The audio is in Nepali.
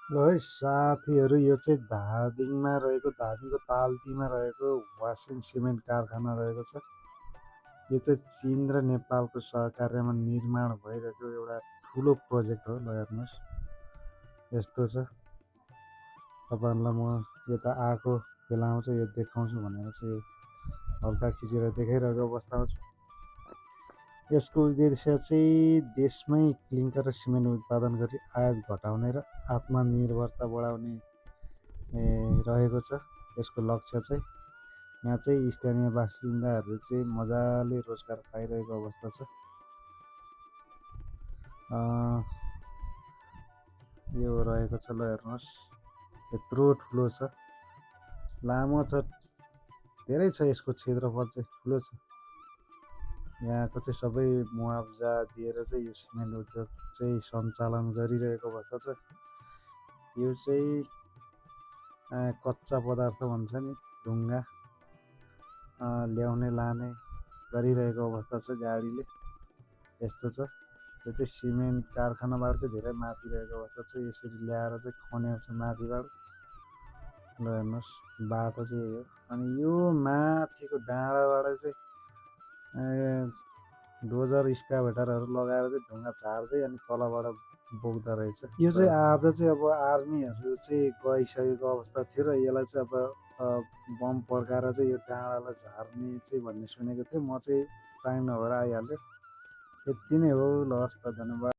ल है साथीहरू, यो चाहिँ धादिङको ताल्टीमा रहेको वासिङ सिमेन्ट कारखाना रहेको छ। यो चाहिँ चीन र नेपालको सहकार्यमा निर्माण भइरहेको एउटा ठुलो प्रोजेक्ट हो। ल हेर्नुहोस्, यस्तो छ। तपाईँहरूलाई म यता आएको बेलामा चाहिँ यो देखाउँछु भनेर चाहिँ हल्का खिचेर देखाइरहेको अवस्थामा छु। यसको उद्देश्य चाहिँ देशमै क्लिङ्कर र सिमेन्ट उत्पादन गरी आयात घटाउने र आत्मनिर्भरता बढाउने रहेको छ। यसको लक्ष्य चाहिँ यहाँ चाहिँ स्थानीय बासिन्दाहरू चाहिँ मजाले रोजगार पाइरहेको अवस्था छ। यो रहेको छ। ल हेर्नुहोस्, यत्रो ठुलो छ, लामो छ, धेरै छ। यसको क्षेत्रफल चाहिँ ठुलो छ। यहाँको चाहिँ सबै मुआवजा दिएर चाहिँ यो सिमेन्ट उद्योग चाहिँ सञ्चालन गरिरहेको अवस्था छ। यो चाहिँ कच्चा पदार्थ भन्छ नि, ढुङ्गा ल्याउने लाने गरिरहेको अवस्था छ गाडीले। यस्तो छ। यो चाहिँ सिमेन्ट कारखानाबाट चाहिँ धेरै माथि रहेको अवस्था छ। यसरी ल्याएर चाहिँ खन्याउँछ माथिबाट। ल हेर्नुहोस्, बाटो चाहिँ यही हो। अनि यो माथिको डाँडाबाट चाहिँ डोजर स्काभेटरहरू लगाएर चाहिँ ढुङ्गा झार्दै अनि तलबाट बोक्दा रहेछ। यो चाहिँ आज चाहिँ अब आर्मीहरू चाहिँ गइसकेको अवस्था थियो र यसलाई चाहिँ अब बम पड्काएर चाहिँ यो डाँडालाई झार्ने चाहिँ भन्ने सुनेको थिएँ। म चाहिँ टाइम नभएर आइहाल्यो। यति नै हो। ल हस् त, धन्यवाद।